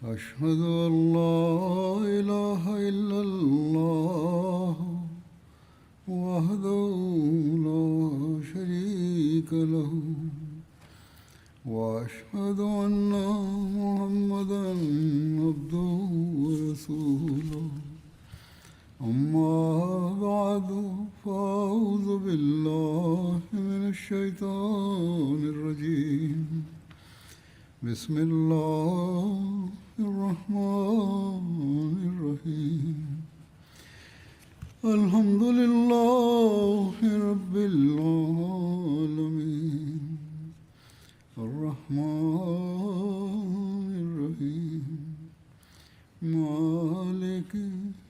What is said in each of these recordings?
أشهد أن لا إله إلا الله وحده لا شريك له وأشهد أن محمدا عبده ورسوله أما بعد فأعوذ بالله من الشيطان الرجيم بسم الله الرحمن الرحيم الحمد لله رب العالمين الرحمن الرحيم مالك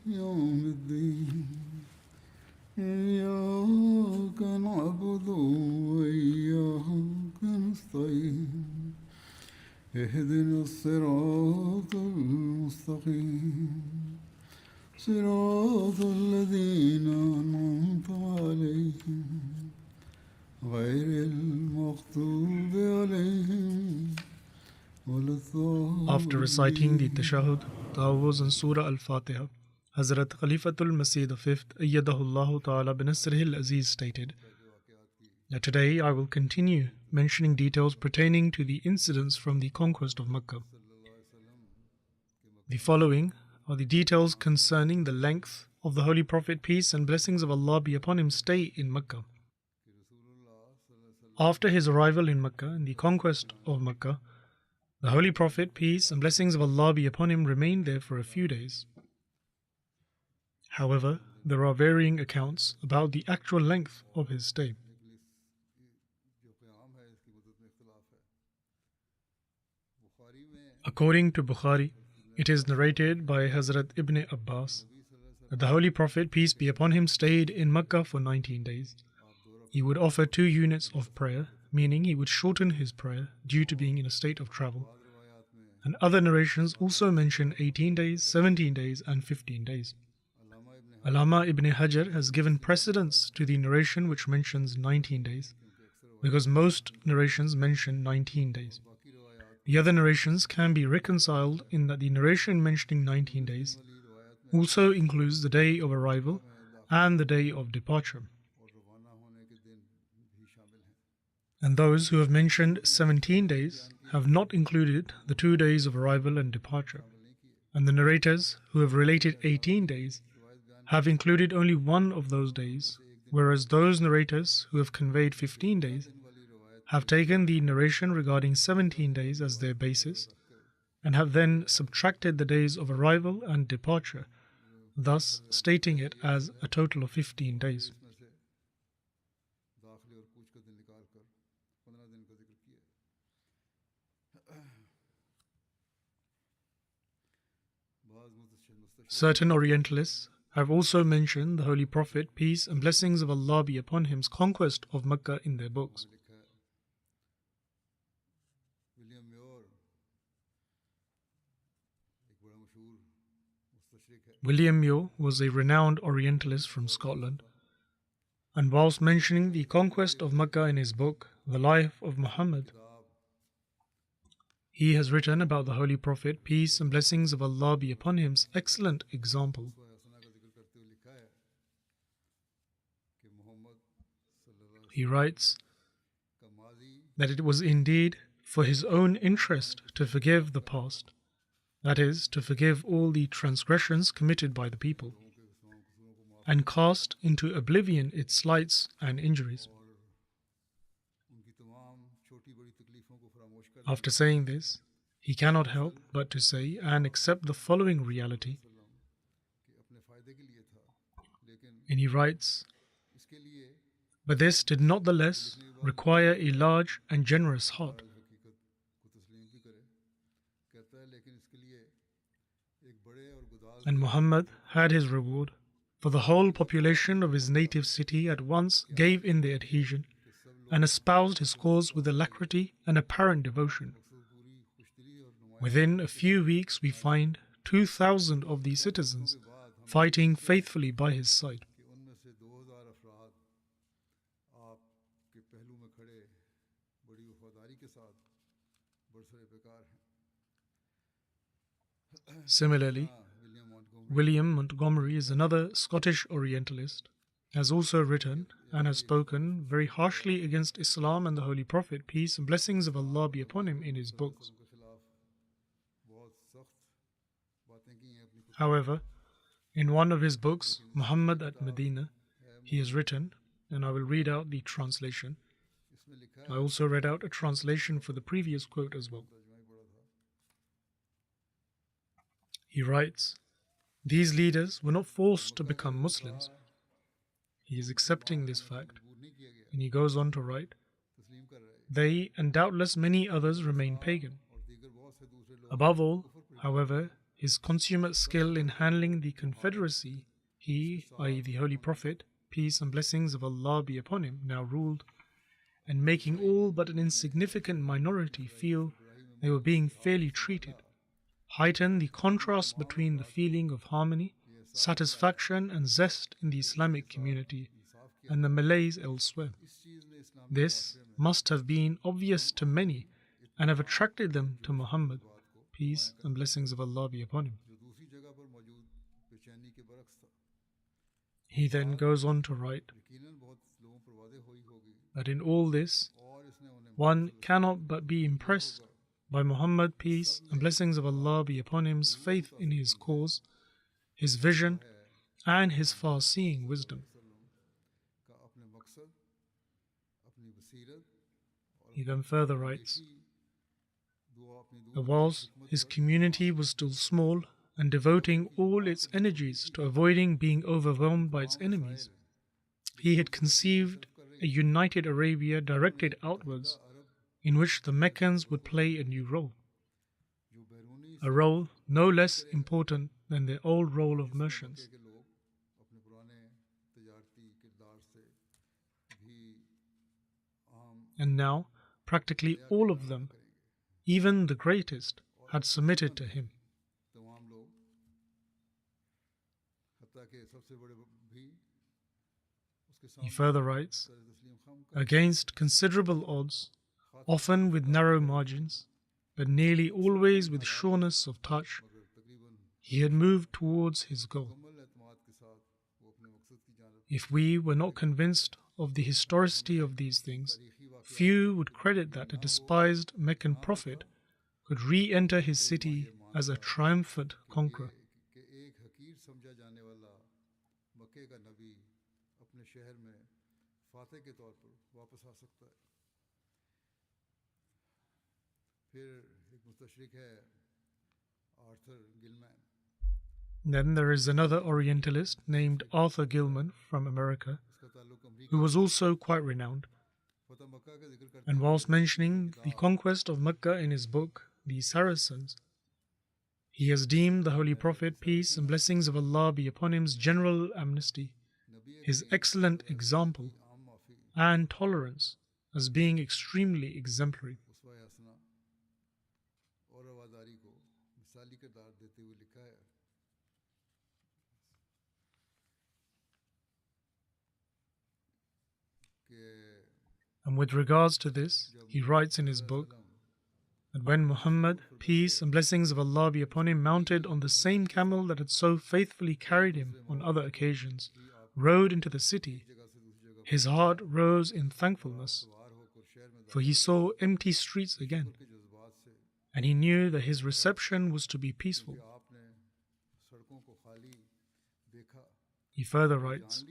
يوم الدين إياك نعبد وإياك نستعين اهدنا الصراط المستقيم صراط الذين أنعمت عليهم غير المغضوب عليهم ولا الضالين. After reciting the Tashahhud, Ta'awuz and Surah Al-Fatiha, Hazrat Khalifatul Masih V, Ayyadahullahu Ta'ala binasrihil Aziz stated that today I will continue mentioning details pertaining to the incidents from the conquest of Makkah. The following are the details concerning the length of the Holy Prophet, peace and blessings of Allah be upon him, stay in Makkah. After his arrival in Makkah and the conquest of Makkah, the Holy Prophet, peace and blessings of Allah be upon him, remained there for a few days. However, there are varying accounts about the actual length of his stay. According to Bukhari, it is narrated by Hazrat Ibn Abbas that the Holy Prophet, peace be upon him, stayed in Makkah for 19 days. He would offer 2 units of prayer, meaning he would shorten his prayer due to being in a state of travel. And other narrations also mention 18 days, 17 days and 15 days. Allama Ibn Hajar has given precedence to the narration which mentions 19 days, because most narrations mention 19 days. The other narrations can be reconciled in that the narration mentioning 19 days also includes the day of arrival and the day of departure. And those who have mentioned 17 days have not included the 2 days of arrival and departure. And the narrators who have related 18 days have included only one of those days, whereas those narrators who have conveyed 15 days have taken the narration regarding 17 days as their basis and have then subtracted the days of arrival and departure, thus stating it as a total of 15 days. Certain Orientalists have also mentioned the Holy Prophet, peace and blessings of Allah be upon him's conquest of Makkah in their books. William Muir was a renowned Orientalist from Scotland, and whilst mentioning the conquest of Makkah in his book, The Life of Muhammad, he has written about the Holy Prophet, peace and blessings of Allah be upon him's excellent example. He writes that it was indeed for his own interest to forgive the past, that is, to forgive all the transgressions committed by the people, and cast into oblivion its slights and injuries. After saying this, he cannot help but to say and accept the following reality. And he writes, but this did not the less require a large and generous heart. And Muhammad had his reward, for the whole population of his native city at once gave in their adhesion and espoused his cause with alacrity and apparent devotion. Within a few weeks we find 2,000 of these citizens fighting faithfully by his side. Similarly, William Montgomery is another Scottish Orientalist, has also written and has spoken very harshly against Islam and the Holy Prophet, peace and blessings of Allah be upon him, in his books. However, in one of his books, Muhammad at Medina, he has written, and I will read out the translation. I also read out a translation for the previous quote as well. He writes, "These leaders were not forced to become Muslims." He is accepting this fact, and he goes on to write, "They, and doubtless many others, remain pagan. Above all, however, his consummate skill in handling the confederacy he, i.e. the Holy Prophet, peace and blessings of Allah be upon him, now ruled, and making all but an insignificant minority feel they were being fairly treated, heightened the contrast between the feeling of harmony, satisfaction and zest in the Islamic community and the Malays elsewhere. This must have been obvious to many and have attracted them to Muhammad, peace and blessings of Allah be upon him." He then goes on to write that in all this, one cannot but be impressed by Muhammad, peace and blessings of Allah be upon him's faith in his cause, his vision, and his far-seeing wisdom. He then further writes that whilst his community was still small and devoting all its energies to avoiding being overwhelmed by its enemies, he had conceived a united Arabia directed outwards, in which the Meccans would play a new role, a role no less important than their old role of merchants. And now, practically all of them, even the greatest, had submitted to him. He further writes, "Against considerable odds, often with narrow margins, but nearly always with sureness of touch, he had moved towards his goal. If we were not convinced of the historicity of these things, few would credit that a despised Meccan prophet could re-enter his city as a triumphant conqueror." Then there is another Orientalist named Arthur Gilman from America, who was also quite renowned. And whilst mentioning the conquest of Mecca in his book, The Saracens, he has deemed the Holy Prophet, peace and blessings of Allah be upon him's general amnesty, his excellent example, and tolerance as being extremely exemplary. And with regards to this, he writes in his book that when Muhammad, peace and blessings of Allah be upon him, mounted on the same camel that had so faithfully carried him on other occasions, rode into the city, his heart rose in thankfulness, for he saw empty streets again, and he knew that his reception was to be peaceful. He further writes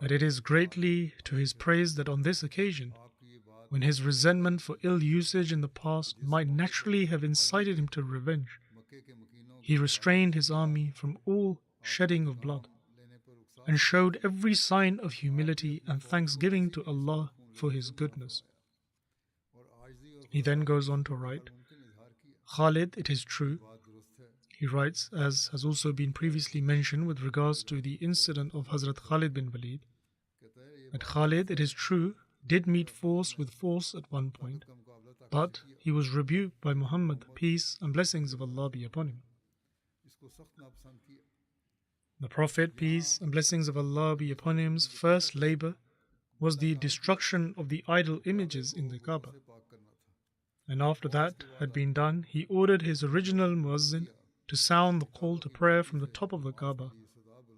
that it is greatly to his praise that on this occasion, when his resentment for ill usage in the past might naturally have incited him to revenge, he restrained his army from all shedding of blood and showed every sign of humility and thanksgiving to Allah for his goodness. He then goes on to write, "Khalid, it is true," he writes, as has also been previously mentioned with regards to the incident of Hazrat Khalid bin Walid, that Khalid, it is true, did meet force with force at one point, but he was rebuked by Muhammad, peace and blessings of Allah be upon him. The Prophet, peace and blessings of Allah be upon him's first labor was the destruction of the idol images in the Kaaba, And after that had been done, he ordered his original muezzin to sound the call to prayer from the top of the Kaaba,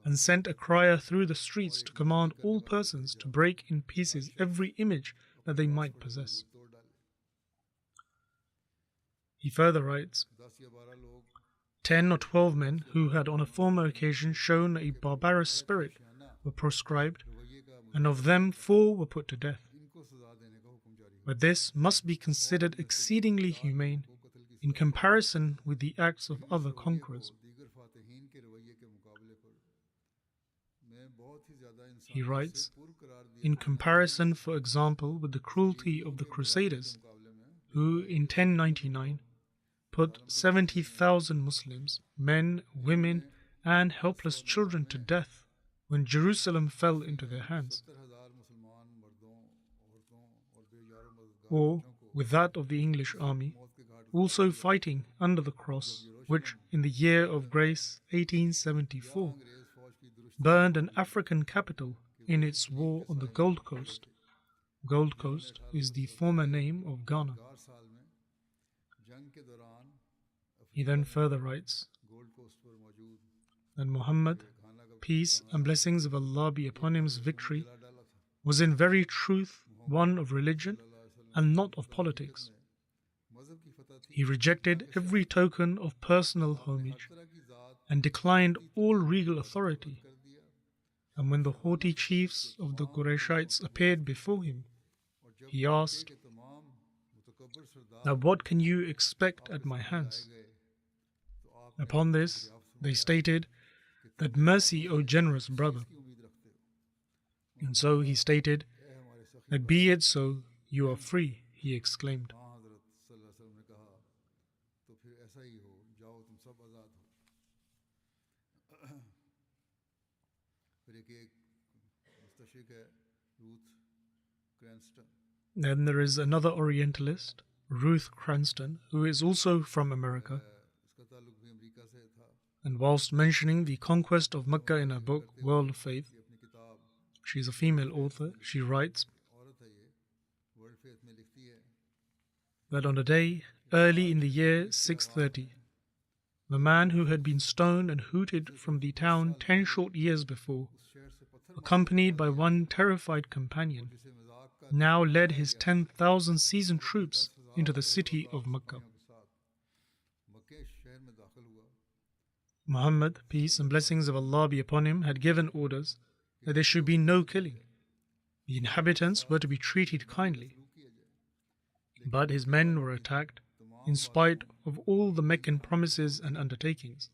and sent a crier through the streets to command all persons to break in pieces every image that they might possess. He further writes, 10 or 12 men who had on a former occasion shown a barbarous spirit were proscribed, and of them 4 were put to death. But this must be considered exceedingly humane in comparison with the acts of other conquerors. He writes, in comparison, for example, with the cruelty of the Crusaders, who in 1099 put 70,000 Muslims, men, women, and helpless children to death when Jerusalem fell into their hands. Or with that of the English army, also fighting under the cross, which in the year of grace 1874 burned an African capital in its war on the Gold Coast. Gold Coast is the former name of Ghana. He then further writes that Muhammad, peace and blessings of Allah be upon him's victory, was in very truth one of religion and not of politics. He rejected every token of personal homage and declined all regal authority. And when the haughty chiefs of the Qurayshites appeared before him, he asked, "Now what can you expect at my hands?" Upon this, they stated that, "Mercy, O generous brother." And so he stated that, "Be it so, you are free," he exclaimed. Then there is another Orientalist, Ruth Cranston, who is also from America. And whilst mentioning the conquest of Mecca in her book, World of Faith, she is a female author, she writes that on a day early in the year 630, the man who had been stoned and hooted from the town 10 short years before, accompanied by one terrified companion, now led his 10,000 seasoned troops into the city of Mecca. Muhammad, peace and blessings of Allah be upon him, had given orders that there should be no killing. The inhabitants were to be treated kindly. But his men were attacked in spite of all the Meccan promises and undertakings.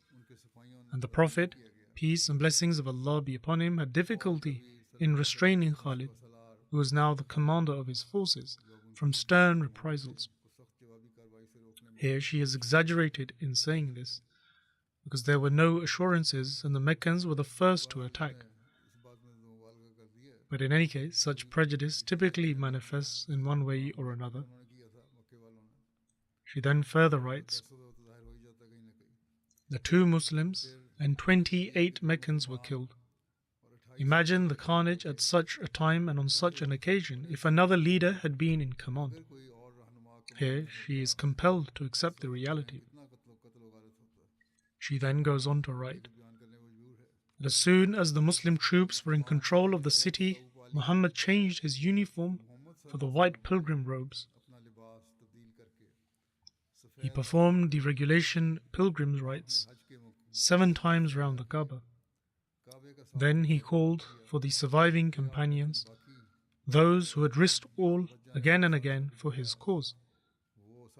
And the Prophet, peace and blessings of Allah be upon him, had difficulty in restraining Khalid, who was now the commander of his forces, from stern reprisals. Here she is exaggerated in saying this, because there were no assurances and the Meccans were the first to attack. But in any case, such prejudice typically manifests in one way or another. She then further writes, the 2 Muslims and 28 Meccans were killed. Imagine the carnage at such a time and on such an occasion if another leader had been in command. Here she is compelled to accept the reality. She then goes on to write that as soon as the Muslim troops were in control of the city, Muhammad changed his uniform for the white pilgrim robes. He performed the regulation pilgrim's rites 7 times round the Kaaba. Then he called for the surviving companions, those who had risked all again and again for his cause,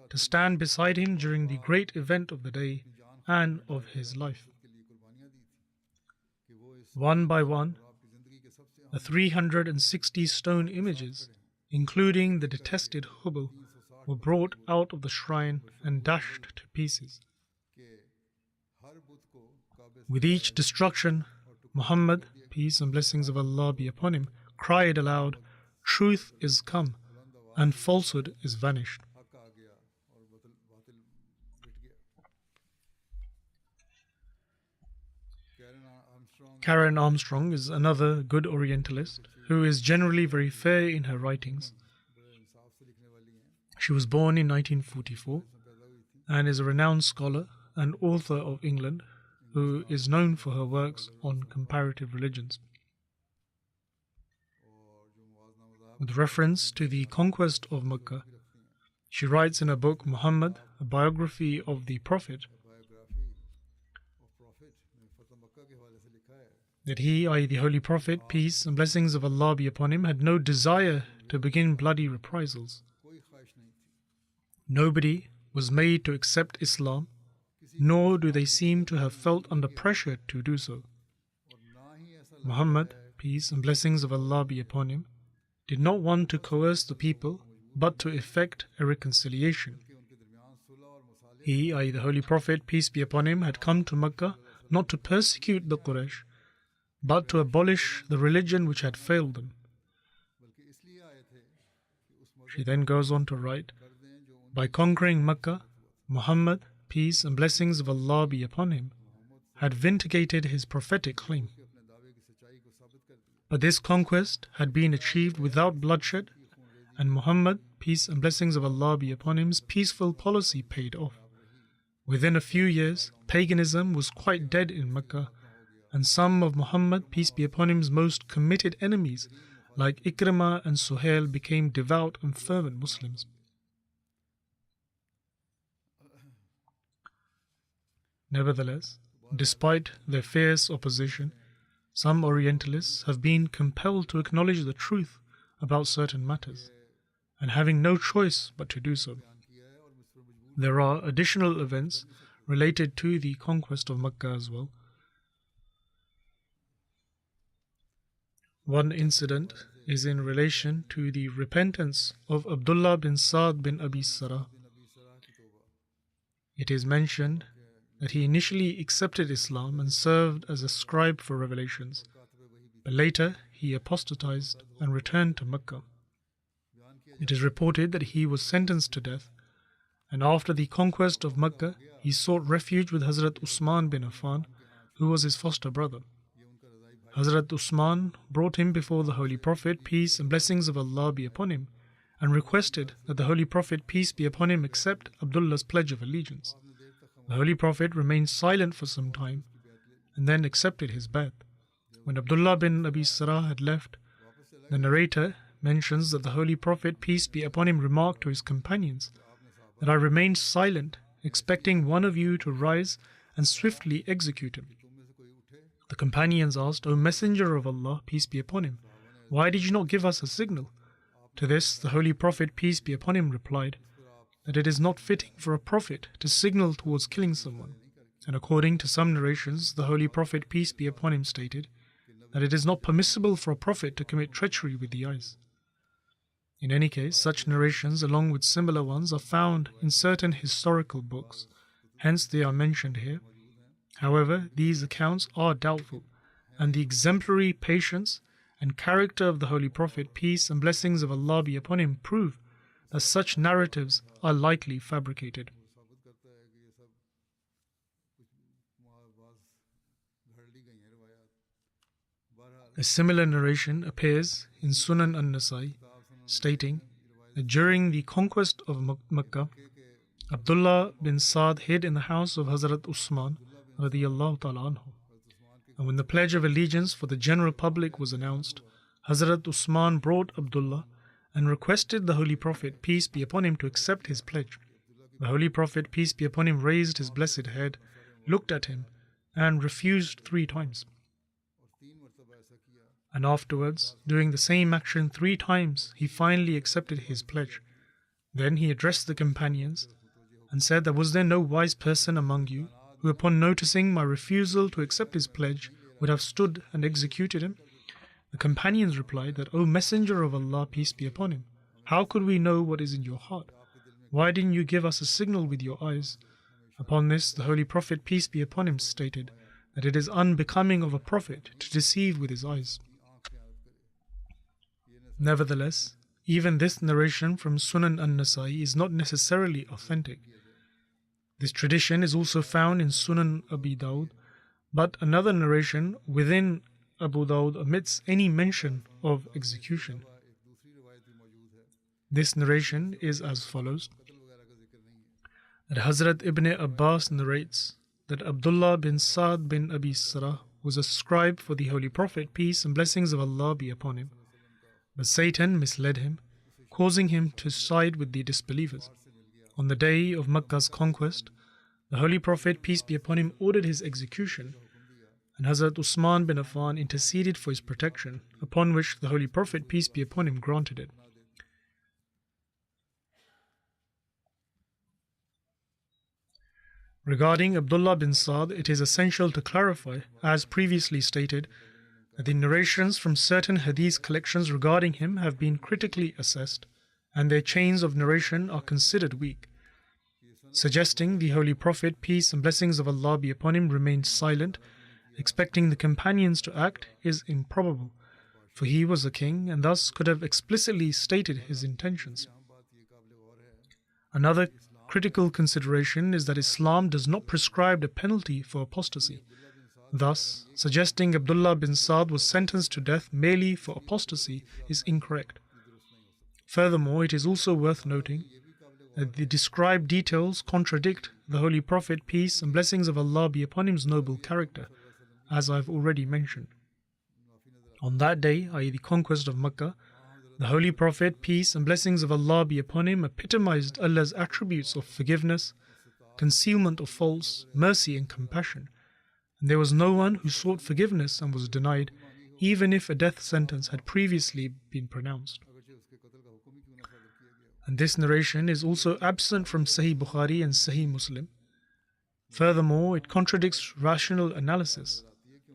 to stand beside him during the great event of the day and of his life. One by one, the 360 stone images, including the detested Hubal, were brought out of the shrine and dashed to pieces. With each destruction, Muhammad, peace and blessings of Allah be upon him, cried aloud, "Truth is come, and falsehood is vanished." Karen Armstrong is another good Orientalist who is generally very fair in her writings. She was born in 1944 and is a renowned scholar and author of England who is known for her works on comparative religions. With reference to the conquest of Mecca, she writes in her book Muhammad, a biography of the Prophet, that he, i.e. the Holy Prophet, peace and blessings of Allah be upon him, had no desire to begin bloody reprisals. Nobody was made to accept Islam, nor do they seem to have felt under pressure to do so. Muhammad, peace and blessings of Allah be upon him, did not want to coerce the people, but to effect a reconciliation. He, i.e. the Holy Prophet, peace be upon him, had come to Mecca not to persecute the Quraysh, but to abolish the religion which had failed them. She then goes on to write, by conquering Mecca, Muhammad, peace and blessings of Allah be upon him, had vindicated his prophetic claim. But this conquest had been achieved without bloodshed, and Muhammad, peace and blessings of Allah be upon him's peaceful policy paid off. Within a few years, paganism was quite dead in Mecca, and some of Muhammad, peace be upon him's most committed enemies, like Ikrimah and Suhail, became devout and fervent Muslims. Nevertheless, despite their fierce opposition, some Orientalists have been compelled to acknowledge the truth about certain matters, and having no choice but to do so. There are additional events related to the conquest of Mecca as well. One incident is in relation to the repentance of Abdullah bin Sa'd bin Abi Sarah. It is mentioned that he initially accepted Islam and served as a scribe for revelations, but later he apostatized and returned to Mecca. It is reported that he was sentenced to death, and after the conquest of Mecca, he sought refuge with Hazrat Usman bin Affan, who was his foster brother. Hazrat Usman brought him before the Holy Prophet, peace and blessings of Allah be upon him, and requested that the Holy Prophet, peace be upon him, accept Abdullah's pledge of allegiance. The Holy Prophet remained silent for some time, and then accepted his bay'at. When Abdullah bin Abi Sarah had left, the narrator mentions that the Holy Prophet, peace be upon him, remarked to his companions that I remained silent, expecting one of you to rise and swiftly execute him. The companions asked, O Messenger of Allah, peace be upon him, why did you not give us a signal? To this, the Holy Prophet, peace be upon him, replied that it is not fitting for a prophet to signal towards killing someone. And according to some narrations, the Holy Prophet, peace be upon him, stated that it is not permissible for a prophet to commit treachery with the eyes. In any case, such narrations, along with similar ones, are found in certain historical books, hence they are mentioned here. However, these accounts are doubtful, and the exemplary patience and character of the Holy Prophet, peace and blessings of Allah be upon him, prove that such narratives are likely fabricated. A similar narration appears in Sunan an-Nasai, stating that during the conquest of Mecca, Abdullah bin Sa'd hid in the house of Hazrat Usman radiyallahu ta'ala anhu. And when the pledge of allegiance for the general public was announced, Hazrat Usman brought Abdullah and requested the Holy Prophet, peace be upon him, to accept his pledge. The Holy Prophet, peace be upon him, raised his blessed head, looked at him, and refused 3 times. And afterwards, doing the same action 3 times, he finally accepted his pledge. Then he addressed the companions and said that was there no wise person among you who, upon noticing my refusal to accept his pledge, would have stood and executed him? The companions replied that, O Messenger of Allah, peace be upon him, how could we know what is in your heart? Why didn't you give us a signal with your eyes? Upon this, the Holy Prophet, peace be upon him, stated that it is unbecoming of a prophet to deceive with his eyes. Nevertheless, even this narration from Sunan an-Nasai is not necessarily authentic. This tradition is also found in Sunan Abi Dawud, but another narration within Abu Dawud omits any mention of execution. This narration is as follows: that Hazrat Ibn Abbas narrates that Abdullah bin Sa'd bin Abi Sarah was a scribe for the Holy Prophet, peace and blessings of Allah be upon him. But Satan misled him, causing him to side with the disbelievers. On the day of Makkah's conquest, the Holy Prophet, peace be upon him, ordered his execution, and Hazrat Usman bin Affan interceded for his protection, upon which the Holy Prophet, peace be upon him, granted it. Regarding Abdullah bin Sa'd, it is essential to clarify, as previously stated, that the narrations from certain hadith collections regarding him have been critically assessed, and their chains of narration are considered weak. Suggesting the Holy Prophet, peace and blessings of Allah be upon him, remained silent, expecting the companions to act, is improbable, for he was a king and thus could have explicitly stated his intentions. Another critical consideration is that Islam does not prescribe a penalty for apostasy. Thus, suggesting Abdullah bin Sa'd was sentenced to death merely for apostasy is incorrect. Furthermore, it is also worth noting that the described details contradict the Holy Prophet, peace and blessings of Allah be upon him's noble character, as I have already mentioned. On that day, i.e. the conquest of Makkah, the Holy Prophet, peace and blessings of Allah be upon him, epitomized Allah's attributes of forgiveness, concealment of faults, mercy and compassion. And there was no one who sought forgiveness and was denied, even if a death sentence had previously been pronounced. And this narration is also absent from Sahih Bukhari and Sahih Muslim. Furthermore, it contradicts rational analysis.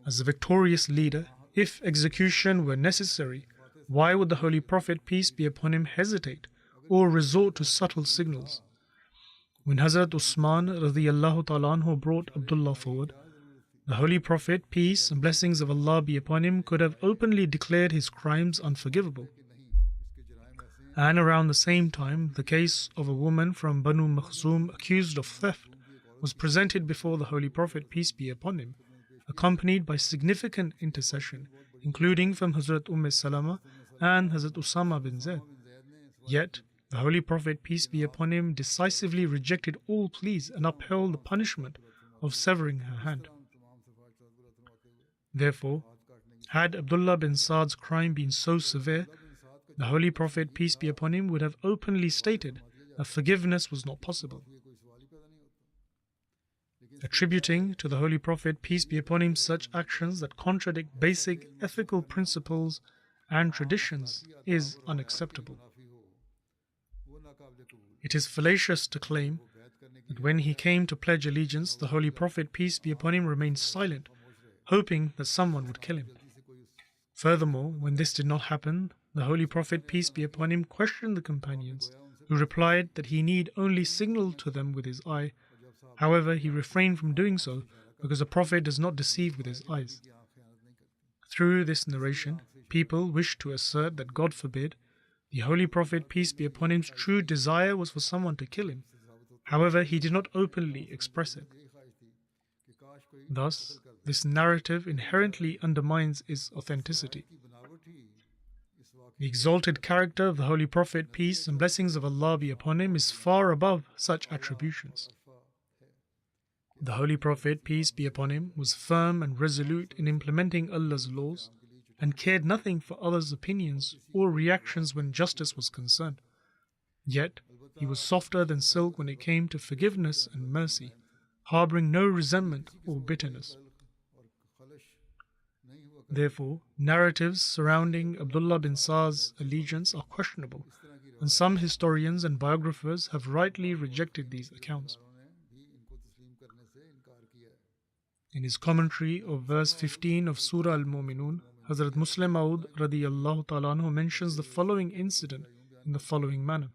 As a victorious leader, if execution were necessary, why would the Holy Prophet, peace be upon him, hesitate or resort to subtle signals? When Hazrat Usman radiyallahu ta'ala anhu brought Abdullah forward, the Holy Prophet, peace and blessings of Allah be upon him, could have openly declared his crimes unforgivable. And around the same time, the case of a woman from Banu Makhzum accused of theft was presented before the Holy Prophet, peace be upon him, accompanied by significant intercession, including from Hazrat Salama and Hazrat Usama bin Zayd. Yet, the Holy Prophet, peace be upon him, decisively rejected all pleas and upheld the punishment of severing her hand. Therefore, had Abdullah bin Sa'd's crime been so severe, the Holy Prophet, peace be upon him, would have openly stated that forgiveness was not possible. Attributing to the Holy Prophet, peace be upon him, such actions that contradict basic ethical principles and traditions is unacceptable. It is fallacious to claim that when he came to pledge allegiance, the Holy Prophet, peace be upon him, remained silent, hoping that someone would kill him. Furthermore, when this did not happen, the Holy Prophet, peace be upon him, questioned the companions, who replied that he need only signal to them with his eye. However, he refrained from doing so because a prophet does not deceive with his eyes. Through this narration, people wish to assert that, God forbid, the Holy Prophet, peace be upon him's true desire was for someone to kill him. However, he did not openly express it. Thus, this narrative inherently undermines its authenticity. The exalted character of the Holy Prophet, peace and blessings of Allah be upon him, is far above such attributions. The Holy Prophet, peace be upon him, was firm and resolute in implementing Allah's laws and cared nothing for others' opinions or reactions when justice was concerned. Yet, he was softer than silk when it came to forgiveness and mercy, harboring no resentment or bitterness. Therefore, narratives surrounding Abdullah bin Sa'd's allegiance are questionable, and some historians and biographers have rightly rejected these accounts. In his commentary of verse 15 of Surah Al-Mu'minun, Hazrat Muslim Maud radiyallahu ta'ala anhu mentions the following incident in the following manner.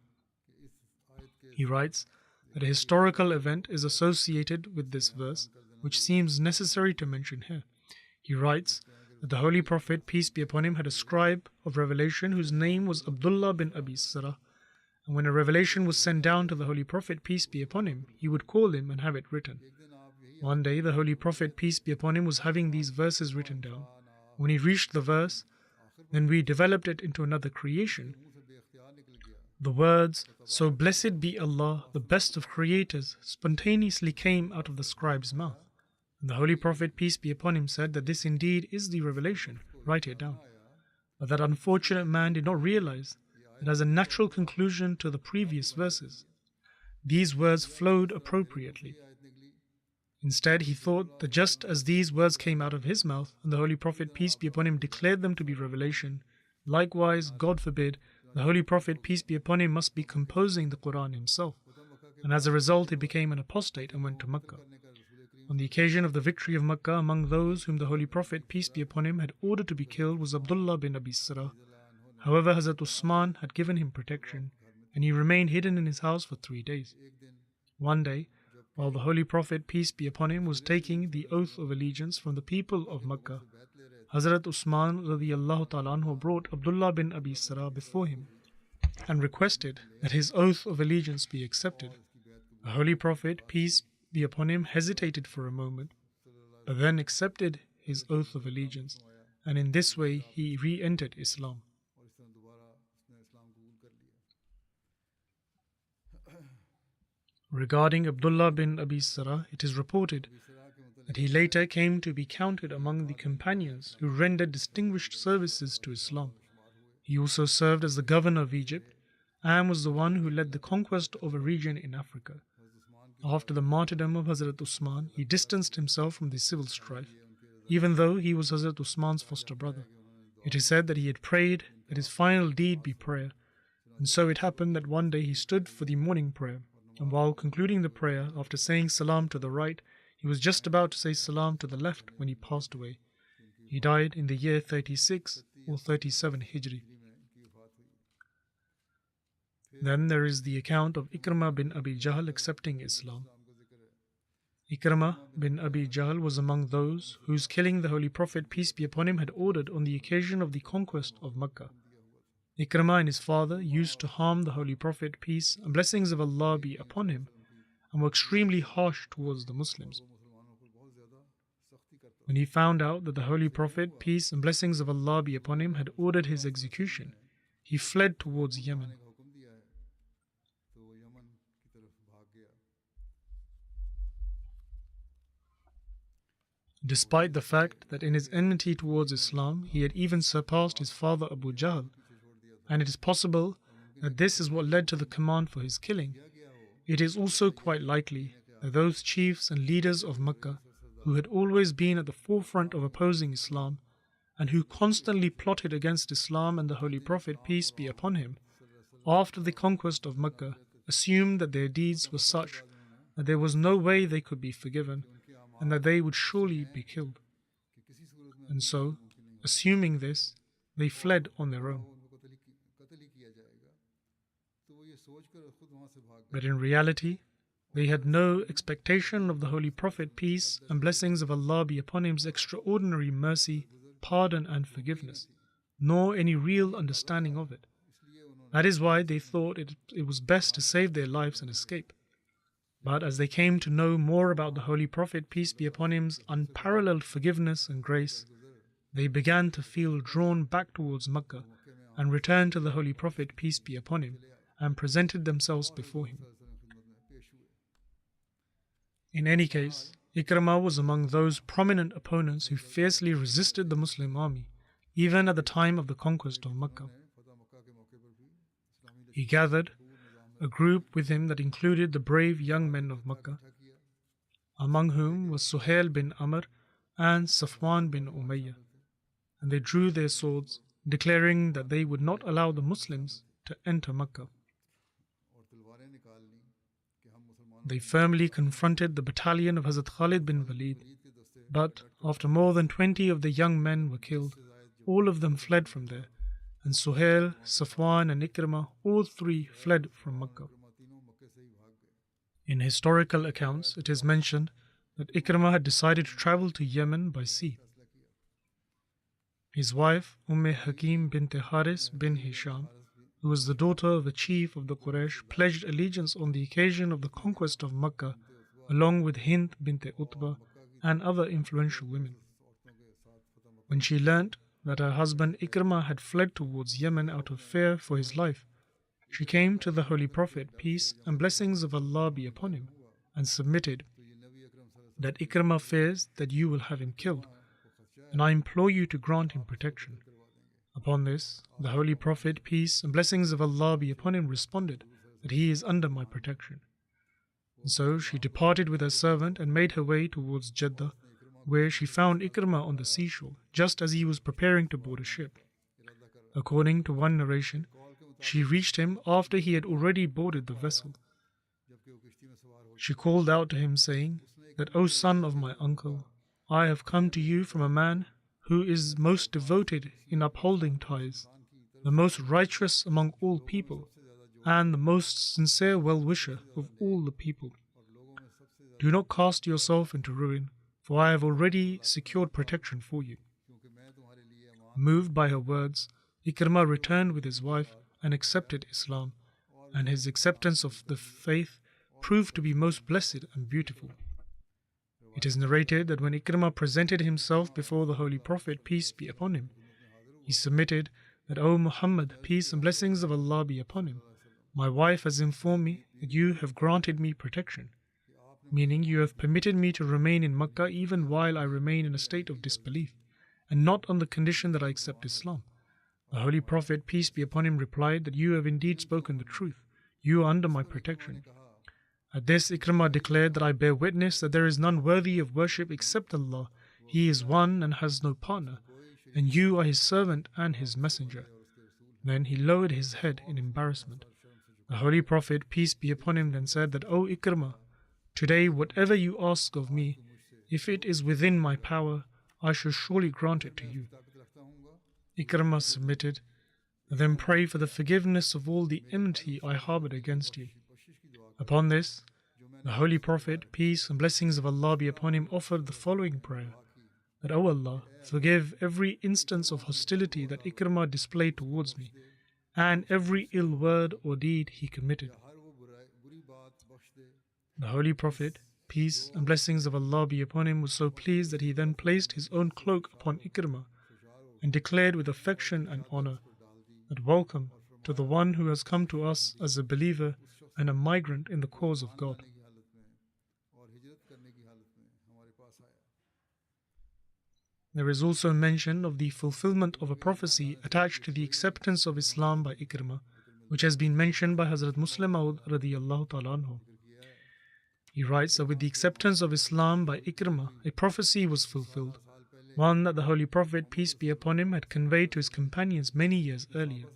He writes that a historical event is associated with this verse, which seems necessary to mention here. He writes that the Holy Prophet, peace be upon him, had a scribe of revelation whose name was Abdullah bin Abi Sarah, and when a revelation was sent down to the Holy Prophet, peace be upon him, he would call him and have it written. One day, the Holy Prophet, peace be upon him, was having these verses written down. When he reached the verse, then we developed it into another creation. The words, "So blessed be Allah, the best of creators," spontaneously came out of the scribe's mouth. And the Holy Prophet, peace be upon him, said that this indeed is the revelation. Write it down. But that unfortunate man did not realize that as a natural conclusion to the previous verses, these words flowed appropriately. Instead, he thought that just as these words came out of his mouth, and the Holy Prophet, peace be upon him, declared them to be revelation, likewise, God forbid, the Holy Prophet, peace be upon him, must be composing the Quran himself. And as a result, he became an apostate and went to Mecca. On the occasion of the victory of Mecca, among those whom the Holy Prophet, peace be upon him, had ordered to be killed was Abdullah bin Abi Sarah. However, Hazrat Usman had given him protection, and he remained hidden in his house for 3 days. One day, while the Holy Prophet, peace be upon him, was taking the oath of allegiance from the people of Mecca, Hazrat Usman radiallahu ta'ala anhu brought Abdullah bin Abi Sarah before him and requested that his oath of allegiance be accepted. The Holy Prophet, peace be upon him, hesitated for a moment, but then accepted his oath of allegiance, and in this way he re-entered Islam. Regarding Abdullah bin Abi Sarah, it is reported that he later came to be counted among the companions who rendered distinguished services to Islam. He also served as the governor of Egypt and was the one who led the conquest of a region in Africa. After the martyrdom of Hazrat Usman, he distanced himself from the civil strife, even though he was Hazrat Usman's foster brother. It is said that he had prayed that his final deed be prayer, and so it happened that one day he stood for the morning prayer, and while concluding the prayer, after saying salam to the right, he was just about to say salam to the left when he passed away. He died in the year 36 or 37 Hijri. Then there is the account of Ikrimah bin Abi Jahl accepting Islam. Ikrimah bin Abi Jahl was among those whose killing the Holy Prophet, peace be upon him, had ordered on the occasion of the conquest of Mecca. Ikrimah and his father used to harm the Holy Prophet, peace and blessings of Allah be upon him, and were extremely harsh towards the Muslims. When he found out that the Holy Prophet, peace and blessings of Allah be upon him, had ordered his execution, he fled towards Yemen. Despite the fact that in his enmity towards Islam, he had even surpassed his father Abu Jahl, and it is possible that this is what led to the command for his killing, it is also quite likely that those chiefs and leaders of Mecca, who had always been at the forefront of opposing Islam, and who constantly plotted against Islam and the Holy Prophet, peace be upon him, after the conquest of Mecca, assumed that their deeds were such that there was no way they could be forgiven, and that they would surely be killed. And so, assuming this, they fled on their own. But in reality, they had no expectation of the Holy Prophet, peace and blessings of Allah be upon him's extraordinary mercy, pardon and forgiveness, nor any real understanding of it. That is why they thought it was best to save their lives and escape. But as they came to know more about the Holy Prophet, peace be upon him's unparalleled forgiveness and grace, they began to feel drawn back towards Mecca and returned to the Holy Prophet, peace be upon him, and presented themselves before him. In any case, Ikrimah was among those prominent opponents who fiercely resisted the Muslim army, even at the time of the conquest of Mecca. He gathered a group with him that included the brave young men of Mecca, among whom was Suhail bin Amr and Safwan bin Umayyah, and they drew their swords, declaring that they would not allow the Muslims to enter Mecca. They firmly confronted the battalion of Hazrat Khalid bin Walid, but after more than 20 of the young men were killed, all of them fled from there, and Suhail, Safwan and Ikrimah, all three fled from Mecca. In historical accounts, it is mentioned that Ikrimah had decided to travel to Yemen by sea. His wife, Hakim bint Haris bin Hisham, who was the daughter of the chief of the Quraysh, pledged allegiance on the occasion of the conquest of Mecca, along with Hind bint Utbah and other influential women. When she learnt that her husband Ikrimah had fled towards Yemen out of fear for his life, she came to the Holy Prophet, peace and blessings of Allah be upon him, and submitted that Ikrimah fears that you will have him killed, and I implore you to grant him protection. Upon this, the Holy Prophet, peace and blessings of Allah be upon him, responded that he is under my protection. And so she departed with her servant and made her way towards Jeddah, where she found Ikrimah on the seashore, just as he was preparing to board a ship. According to one narration, she reached him after he had already boarded the vessel. She called out to him, saying that, O son of my uncle, I have come to you from a man who is most devoted in upholding ties, the most righteous among all people, and the most sincere well-wisher of all the people. Do not cast yourself into ruin, for I have already secured protection for you. Moved by her words, Ikrimah returned with his wife and accepted Islam, and his acceptance of the faith proved to be most blessed and beautiful. It is narrated that when Ikrimah presented himself before the Holy Prophet, peace be upon him, he submitted that, O Muhammad, peace and blessings of Allah be upon him, my wife has informed me that you have granted me protection, meaning you have permitted me to remain in Makkah even while I remain in a state of disbelief, and not on the condition that I accept Islam. The Holy Prophet, peace be upon him, replied that you have indeed spoken the truth. You are under my protection. At this, Ikrimah declared that I bear witness that there is none worthy of worship except Allah. He is one and has no partner, and you are his servant and his messenger. Then he lowered his head in embarrassment. The Holy Prophet, peace be upon him, then said that, O Ikrimah, today whatever you ask of me, if it is within my power, I shall surely grant it to you. Ikrimah submitted, then pray for the forgiveness of all the enmity I harbored against you. Upon this, the Holy Prophet, peace and blessings of Allah be upon him, offered the following prayer, that, O Allah, forgive every instance of hostility that Ikrimah displayed towards me, and every ill word or deed he committed. The Holy Prophet, peace and blessings of Allah be upon him, was so pleased that he then placed his own cloak upon Ikrimah and declared with affection and honor that, welcome to the one who has come to us as a believer and a migrant in the cause of God. There is also mention of the fulfillment of a prophecy attached to the acceptance of Islam by Ikrimah, which has been mentioned by Hazrat Muslim Maud radiyallahu ta'ala anhu. He writes that with the acceptance of Islam by Ikrimah, a prophecy was fulfilled, one that the Holy Prophet, peace be upon him, had conveyed to his companions many years earlier.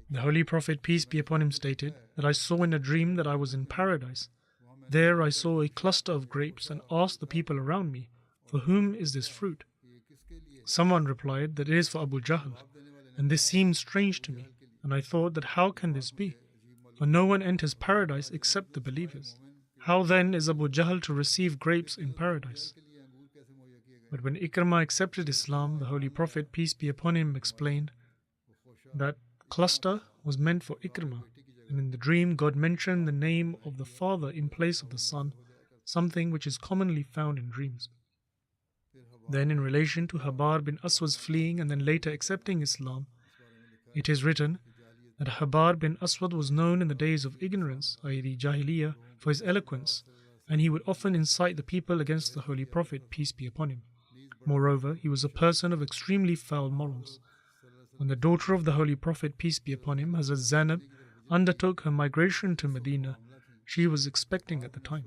The Holy Prophet, peace be upon him, stated that I saw in a dream that I was in paradise. There I saw a cluster of grapes and asked the people around me, for whom is this fruit? Someone replied that it is for Abu Jahl, and this seemed strange to me, and I thought that how can this be? For no one enters paradise except the believers. How then is Abu Jahl to receive grapes in paradise? But when Ikrimah accepted Islam, the Holy Prophet, peace be upon him, explained that cluster was meant for Ikrimah, and in the dream God mentioned the name of the father in place of the son, something which is commonly found in dreams. Then in relation to Habar bin Aswad's fleeing and then later accepting Islam, it is written that Habar bin Aswad was known in the days of ignorance, i.e. the Jahiliyyah, for his eloquence, and he would often incite the people against the Holy Prophet, peace be upon him. Moreover, he was a person of extremely foul morals. When the daughter of the Holy Prophet, peace be upon him, Hazrat Zainab, undertook her migration to Medina, she was expecting at the time.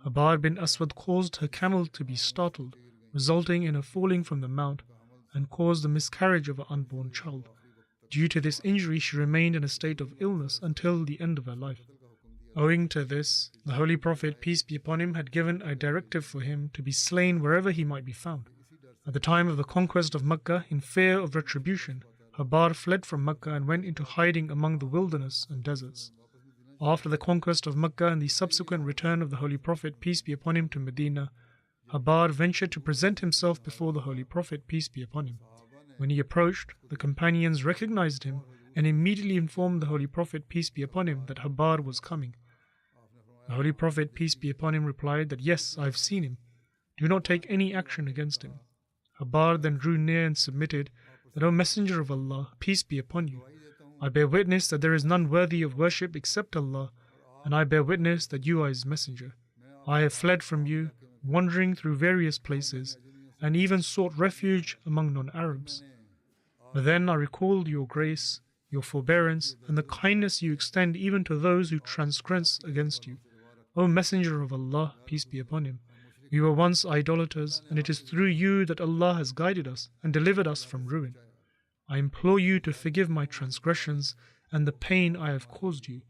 Habar bin Aswad caused her camel to be startled, resulting in her falling from the mount, and caused the miscarriage of her unborn child. Due to this injury, she remained in a state of illness until the end of her life. Owing to this, the Holy Prophet, peace be upon him, had given a directive for him to be slain wherever he might be found. At the time of the conquest of Makkah, in fear of retribution, Habar fled from Makkah and went into hiding among the wilderness and deserts. After the conquest of Makkah and the subsequent return of the Holy Prophet, peace be upon him, to Medina, Habar ventured to present himself before the Holy Prophet, peace be upon him. When he approached, the companions recognized him and immediately informed the Holy Prophet, peace be upon him, that Habar was coming. The Holy Prophet, peace be upon him, replied that, yes, I have seen him. Do not take any action against him. Habar then drew near and submitted that, O Messenger of Allah, peace be upon you, I bear witness that there is none worthy of worship except Allah, and I bear witness that you are His messenger. I have fled from you, wandering through various places, and even sought refuge among non-Arabs. But then I recalled your grace, your forbearance, and the kindness you extend even to those who transgress against you. O Messenger of Allah, peace be upon him, we were once idolaters, and it is through you that Allah has guided us and delivered us from ruin. I implore you to forgive my transgressions and the pain I have caused you.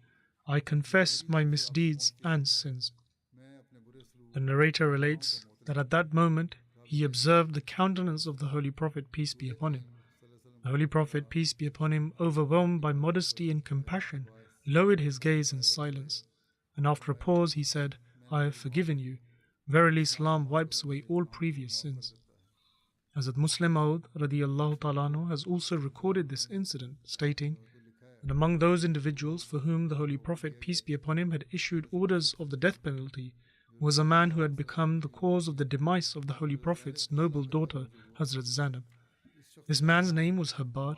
I confess my misdeeds and sins. The narrator relates that at that moment he observed the countenance of the Holy Prophet, peace be upon him. The Holy Prophet, peace be upon him, overwhelmed by modesty and compassion, lowered his gaze in silence, and after a pause he said, I have forgiven you. Verily Islam wipes away all previous sins. Hazrat Muslim Maud radiyallahu ta'ala anhu has also recorded this incident, stating that among those individuals for whom the Holy Prophet, peace be upon him, had issued orders of the death penalty was a man who had become the cause of the demise of the Holy Prophet's noble daughter, Hazrat Zainab. This man's name was Habbar,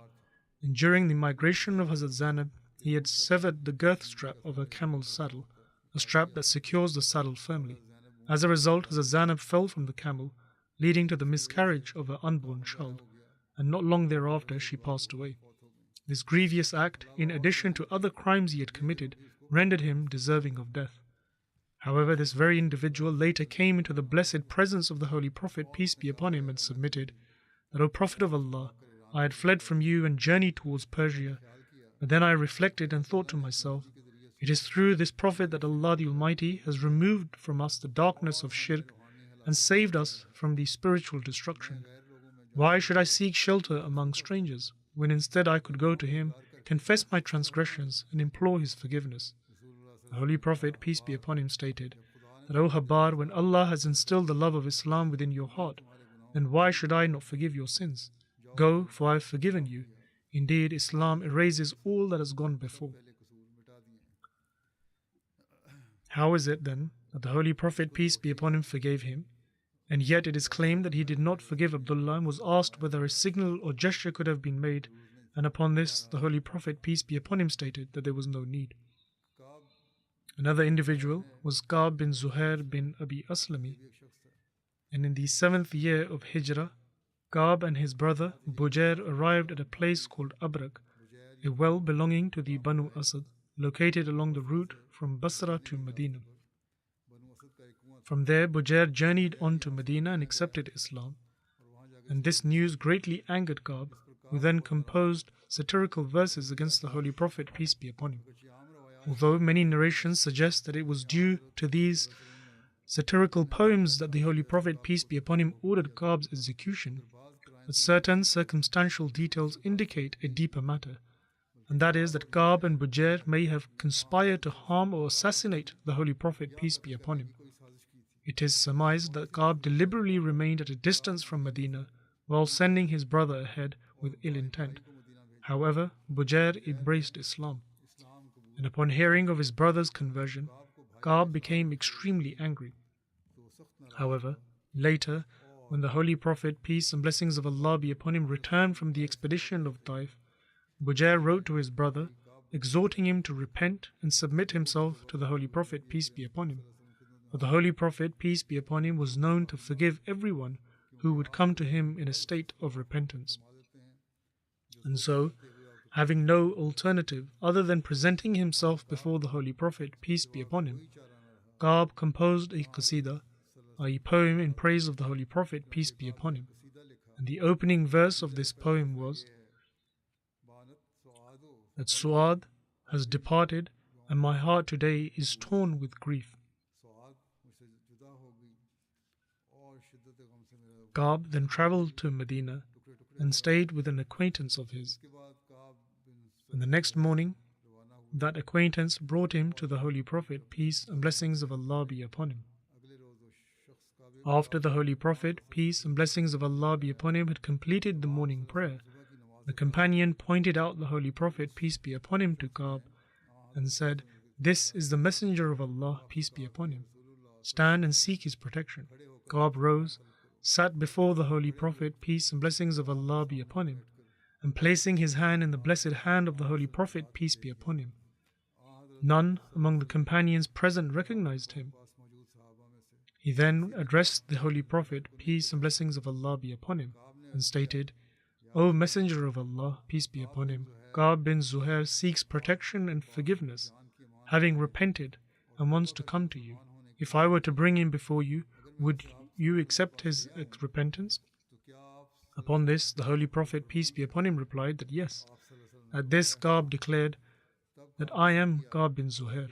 and during the migration of Hazrat Zainab, he had severed the girth strap of her camel's saddle, a strap that secures the saddle firmly. As a result, Hazrat Zainab fell from the camel, leading to the miscarriage of her unborn child, and not long thereafter she passed away. This grievous act, in addition to other crimes he had committed, rendered him deserving of death. However, this very individual later came into the blessed presence of the Holy Prophet, peace be upon him, and submitted that, O Prophet of Allah, I had fled from you and journeyed towards Persia, but then I reflected and thought to myself, it is through this Prophet that Allah the Almighty has removed from us the darkness of shirk and saved us from the spiritual destruction. Why should I seek shelter among strangers, when instead I could go to him, confess my transgressions, and implore his forgiveness? The Holy Prophet, peace be upon him, stated that, O Habbar, when Allah has instilled the love of Islam within your heart, then why should I not forgive your sins? Go, for I have forgiven you. Indeed, Islam erases all that has gone before. How is it then that the Holy Prophet, peace be upon him, forgave him, and yet it is claimed that he did not forgive Abdullah and was asked whether a signal or gesture could have been made, and upon this the Holy Prophet, peace be upon him, stated that there was no need. Another individual was Ka'b bin Zuhair bin Abi Aslami, and in the 7th year of Hijrah, Ka'b and his brother Bujair arrived at a place called Abrak, a well belonging to the Banu Asad, located along the route from Basra to Medina. From there, Bujair journeyed on to Medina and accepted Islam, and this news greatly angered Ka'b, who then composed satirical verses against the Holy Prophet, peace be upon him. Although many narrations suggest that it was due to these satirical poems that the Holy Prophet, peace be upon him, ordered Ka'b's execution, but certain circumstantial details indicate a deeper matter, and that is that Ka'b and Bujair may have conspired to harm or assassinate the Holy Prophet, peace be upon him. It is surmised that Ka'b deliberately remained at a distance from Medina while sending his brother ahead with ill intent. However, Bujair embraced Islam, and upon hearing of his brother's conversion, Ka'b became extremely angry. However, later, when the Holy Prophet, peace and blessings of Allah be upon him, returned from the expedition of Taif, Bujair wrote to his brother, exhorting him to repent and submit himself to the Holy Prophet, peace be upon him. For the Holy Prophet, peace be upon him, was known to forgive everyone who would come to him in a state of repentance. And so, having no alternative other than presenting himself before the Holy Prophet, peace be upon him, Ka'b composed a qasida, a poem in praise of the Holy Prophet, peace be upon him. And the opening verse of this poem was that Su'ad has departed and my heart today is torn with grief. Ka'b then travelled to Medina and stayed with an acquaintance of his. And the next morning, that acquaintance brought him to the Holy Prophet, peace and blessings of Allah be upon him. After the Holy Prophet, peace and blessings of Allah be upon him, had completed the morning prayer, the companion pointed out the Holy Prophet, peace be upon him, to Ka'b and said, "This is the Messenger of Allah, peace be upon him. Stand and seek his protection." Ka'b rose, sat before the Holy Prophet, peace and blessings of Allah be upon him, and placing his hand in the blessed hand of the Holy Prophet, peace be upon him. None among the companions present recognized him. He then addressed the Holy Prophet, peace and blessings of Allah be upon him, and stated, O Messenger of Allah, peace be upon him, Ka'b bin Zuhair seeks protection and forgiveness, having repented, and wants to come to you. If I were to bring him before you, would you accept his repentance? Upon this, the Holy Prophet, peace be upon him, replied that yes. At this, Ka'b declared that I am Ka'b bin Zuhair.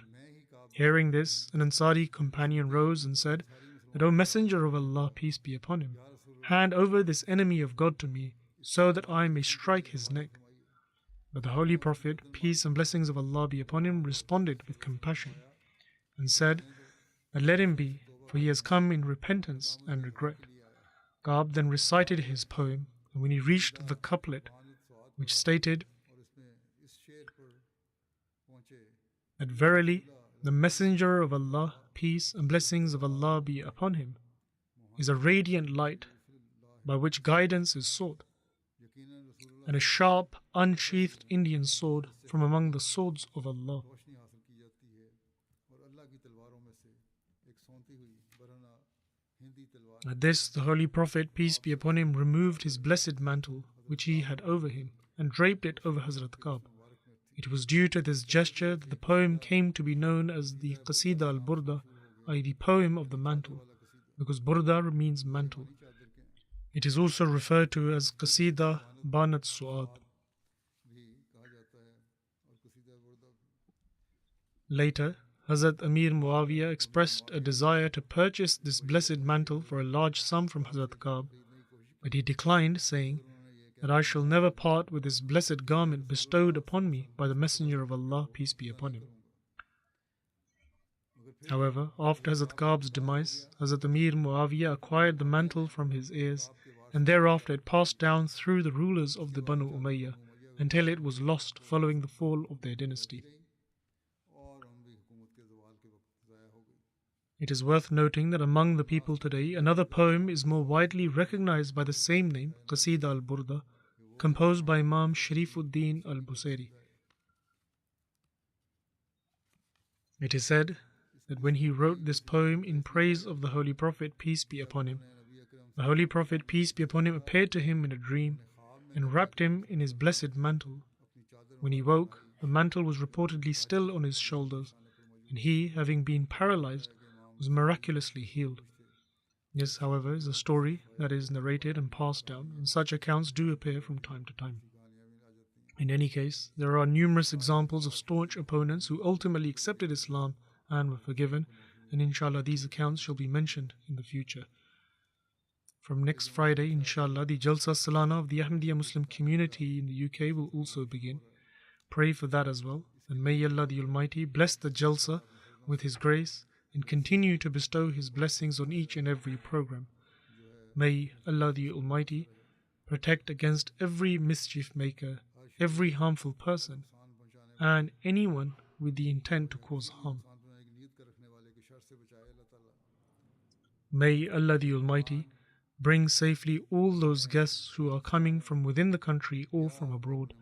Hearing this, an Ansari companion rose and said that, O Messenger of Allah, peace be upon him, hand over this enemy of God to me, so that I may strike his neck. But the Holy Prophet, peace and blessings of Allah be upon him, responded with compassion and said that let him be, for he has come in repentance and regret. Ka'b then recited his poem, and when he reached the couplet which stated that verily the Messenger of Allah, peace and blessings of Allah be upon him, is a radiant light by which guidance is sought, and a sharp, unsheathed Indian sword from among the swords of Allah. At this, the Holy Prophet, peace be upon him, removed his blessed mantle which he had over him and draped it over Hazrat Ka'b. It was due to this gesture that the poem came to be known as the Qasida al-Burda, i.e. the poem of the mantle, because Burda means mantle. It is also referred to as Qasida Banat Su'ad. Later, Hazrat Amir Muawiyah expressed a desire to purchase this blessed mantle for a large sum from Hazrat Ka'b, but he declined, saying that I shall never part with this blessed garment bestowed upon me by the Messenger of Allah, peace be upon him. However, after Hazrat Ka'b's demise, Hazrat Amir Muawiyah acquired the mantle from his heirs, and thereafter it passed down through the rulers of the Banu Umayyah until it was lost following the fall of their dynasty. It is worth noting that among the people today, another poem is more widely recognized by the same name, Qasida al-Burda, composed by Imam Sharifuddin al-Busayri. It is said that when he wrote this poem in praise of the Holy Prophet, peace be upon him, the Holy Prophet, peace be upon him, appeared to him in a dream and wrapped him in his blessed mantle. When he woke, the mantle was reportedly still on his shoulders, and he, having been paralyzed, was miraculously healed. This, however, is a story that is narrated and passed down, and such accounts do appear from time to time. In any case, there are numerous examples of staunch opponents who ultimately accepted Islam and were forgiven, and inshallah these accounts shall be mentioned in the future. From next Friday, inshallah, the Jalsa Salana of the Ahmadiyya Muslim community in the UK will also begin. Pray for that as well, and may Allah the Almighty bless the Jalsa with His grace and continue to bestow His blessings on each and every program. May Allah the Almighty protect against every mischief maker, every harmful person, and anyone with the intent to cause harm. May Allah the Almighty bring safely all those guests who are coming from within the country or from abroad,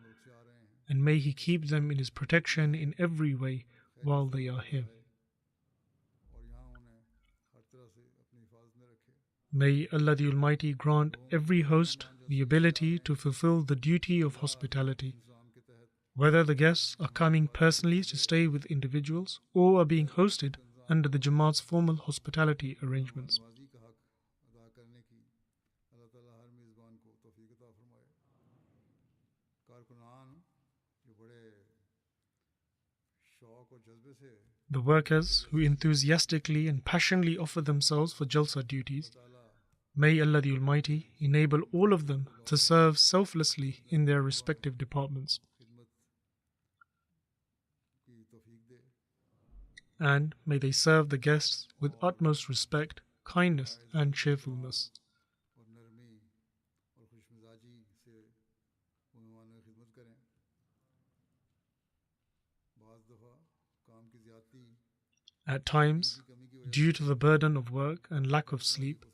and may He keep them in His protection in every way while they are here. May Allah the Almighty grant every host the ability to fulfill the duty of hospitality, whether the guests are coming personally to stay with individuals or are being hosted under the Jamaat's formal hospitality arrangements. The workers who enthusiastically and passionately offer themselves for Jalsa duties, may Allah the Almighty enable all of them to serve selflessly in their respective departments. And may they serve the guests with utmost respect, kindness and cheerfulness. At times, due to the burden of work and lack of sleep,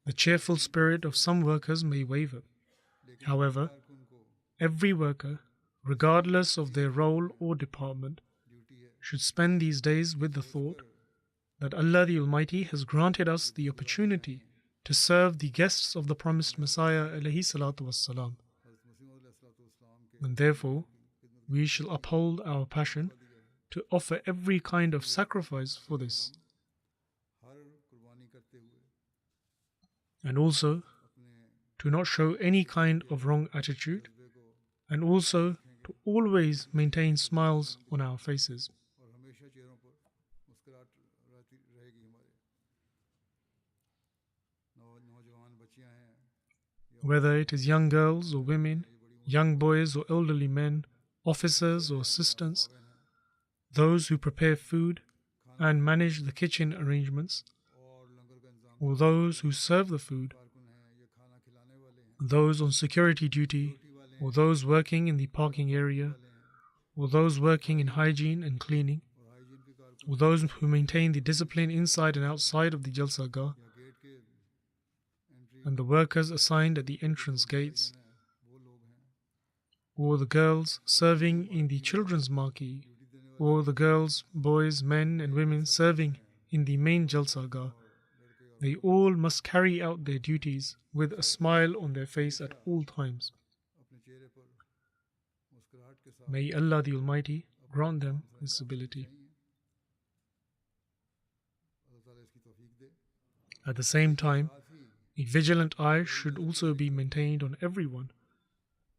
the cheerful spirit of some workers may waver. However, Every worker, regardless of their role or department, should spend these days with the thought that Allah the Almighty has granted us the opportunity to serve the guests of the promised Messiah alayhi salatu wassalam. And therefore, we shall uphold our passion to offer every kind of sacrifice for this. And also, to not show any kind of wrong attitude, and also to always maintain smiles on our faces. Whether it is young girls or women, young boys or elderly men, officers or assistants, those who prepare food and manage the kitchen arrangements, or those who serve the food, those on security duty, or those working in the parking area, or those working in hygiene and cleaning, or those who maintain the discipline inside and outside of the Jalsagah, and the workers assigned at the entrance gates, or the girls serving in the children's marquee, or the girls, boys, men and women serving in the main Jalsagah, they all must carry out their duties with a smile on their face at all times. May Allah the Almighty grant them this ability. At the same time, a vigilant eye should also be maintained on everyone,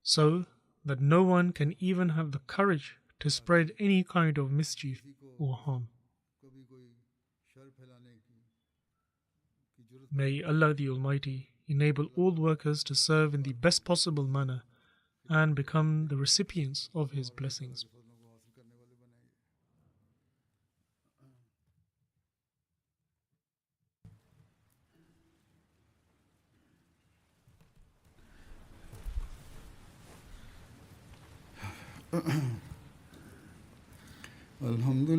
so that no one can even have the courage to spread any kind of mischief or harm. May Allah the Almighty enable all workers to serve in the best possible manner and become the recipients of His blessings. الحمد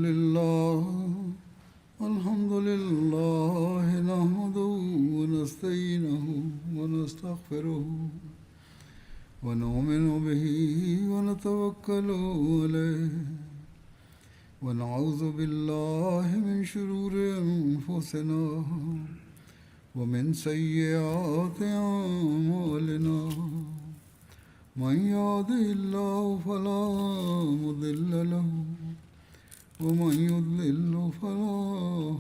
لله نحمده ونستعينه ونستغفره ونؤمن به ونتوكل عليه ونعوذ بالله من شرور أنفسنا ومن سيئات أعمالنا من يهده الله فلا مضل له ومن يضلل فلا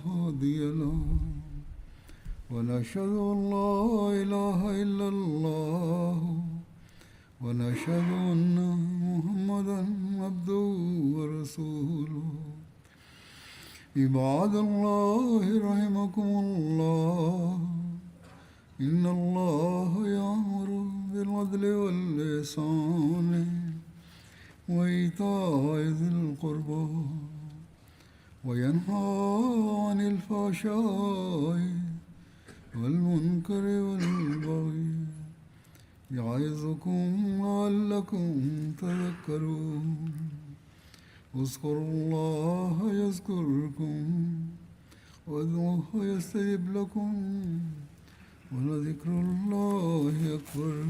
هادي له ونشهد أن لا إله إلا الله ونشهد أن محمدا عبده ورسوله عباد الله رحمكم الله إن الله يأمر بالعدل والإحسان وإيتاء ذي القربى وينهى عن الفحشاء والمنكر والبغي يعظكم لعلكم تذكرون اذكروا الله يذكركم وادعوه يستجب لكم ولذكر الله أكبر